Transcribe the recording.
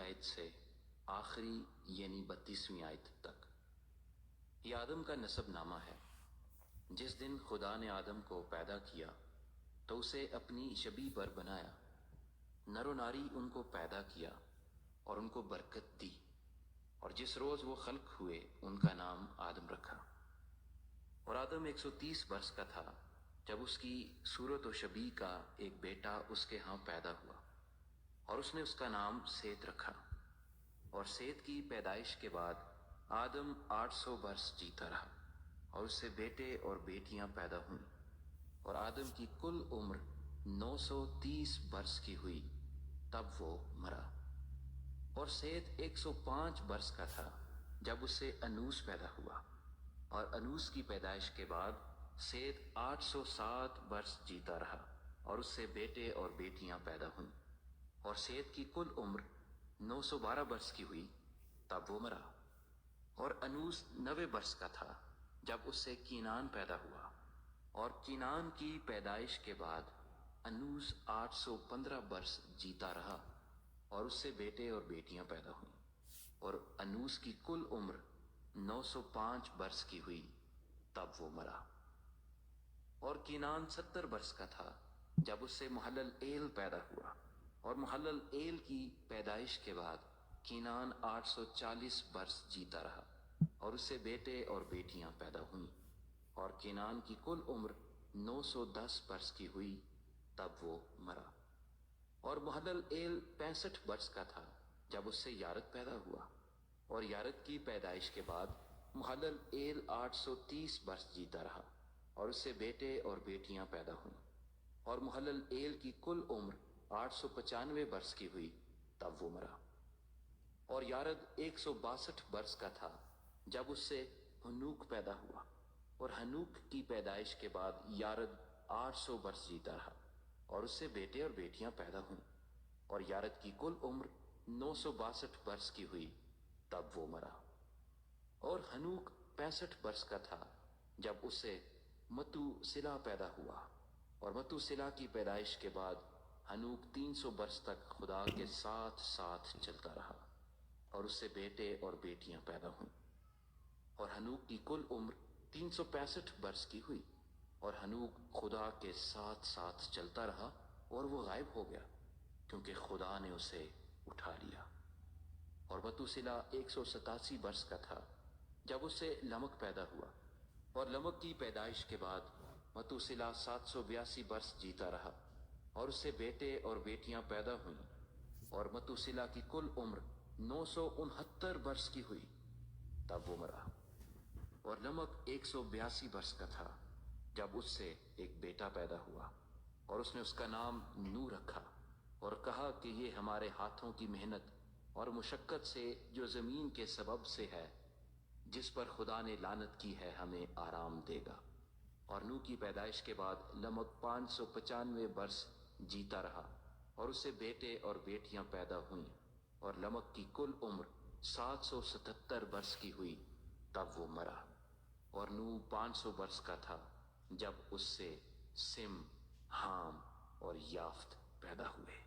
آیت سے آخری یعنی 32ویں آیت تک یہ آدم کا نسب نامہ ہے۔ جس دن خدا نے آدم کو پیدا کیا تو اسے اپنی شبیہ پر بنایا، نر و ناری ان کو پیدا کیا اور ان کو برکت دی، اور جس روز وہ خلق ہوئے ان کا نام آدم رکھا۔ اور آدم 130 برس کا تھا جب اس کی صورت و شبیہ کا ایک بیٹا اس کے ہاں پیدا ہوا، اور اس نے اس کا نام سیت رکھا۔ اور سیت کی پیدائش کے بعد آدم 800 برس جیتا رہا، اور اس سے بیٹے اور بیٹیاں پیدا ہوئیں، اور آدم کی کل عمر 930 برس کی ہوئی، تب وہ مرا۔ اور سیت 105 برس کا تھا جب اس سے انوس پیدا ہوا، اور انوس کی پیدائش کے بعد سیت 807 برس جیتا رہا، اور اس سے بیٹے اور بیٹیاں پیدا ہوئیں، اور سیت کی کل عمر 912 برس کی ہوئی، تب وہ مرا۔ اور انوس 90 برس کا تھا جب اس سے کینان پیدا ہوا، اور کینان کی پیدائش کے بعد انوس 815 برس جیتا رہا، اور اس سے بیٹے اور بیٹیاں پیدا ہوئیں، اور انوس کی کل عمر 905 برس کی ہوئی، تب وہ مرا۔ اور کینان 70 برس کا تھا جب اس سے محلل ایل پیدا ہوا، اور محلل ایل کی پیدائش کے بعد کینان 840 برس جیتا رہا، اور اس سے بیٹے اور بیٹیاں پیدا ہوئیں، اور کینان کی کل عمر 910 برس کی ہوئی، تب وہ مرا۔ اور محلل ایل 65 برس کا تھا جب اس سے یارد پیدا ہوا، اور یارد کی پیدائش کے بعد محلل ایل 830 برس جیتا رہا، اور اس سے بیٹے اور بیٹیاں پیدا ہوئیں، اور محلل ایل کی کل عمر 895 برس کی ہوئی، تب وہ مرا۔ اور یارد 162 برس کا تھا جب اس سے ہنوک پیدا ہوا، اور ہنوک کی پیدائش کے بعد یارد 800 برس جیتا رہا، اور اس سے بیٹے اور بیٹیاں پیدا ہوئیں، اور یارد کی کل عمر 962 برس کی ہوئی، تب وہ مرا۔ اور ہنوک 65 برس کا تھا جب اس سے متو سلا پیدا ہوا، اور متو سلا کی پیدائش کے بعد ہنوک 300 برس تک خدا کے ساتھ ساتھ چلتا رہا، اور اس سے بیٹے اور بیٹیاں پیدا ہوئیں، اور ہنوک کی کل عمر 365 برس کی ہوئی، اور ہنوک خدا کے ساتھ ساتھ چلتا رہا، اور وہ غائب ہو گیا کیونکہ خدا نے اسے اٹھا لیا۔ اور متوسلا 187 برس کا تھا جب اس سے لمک پیدا ہوا، اور لمک کی پیدائش کے بعد متوسلا 782 برس جیتا رہا، اور اس سے بیٹے اور بیٹیاں پیدا ہوئیں، اور متوسلا کی کل عمر 969 برس کی ہوئی، تب وہ مرا۔ اور لمک 182 برس کا تھا جب اس سے ایک بیٹا پیدا ہوا، اور اس نے اس کا نام نو رکھا، اور کہا کہ یہ ہمارے ہاتھوں کی محنت اور مشقت سے جو زمین کے سبب سے ہے، جس پر خدا نے لعنت کی ہے، ہمیں آرام دے گا۔ اور نو کی پیدائش کے بعد لمک 595 برس جیتا رہا، اور اس سے بیٹے اور بیٹیاں پیدا ہوئیں، اور لمک کی کل عمر 777 برس کی ہوئی، تب وہ مرا۔ اور نو 500 برس کا تھا جب اس سے سم، حام اور یافت پیدا ہوئے۔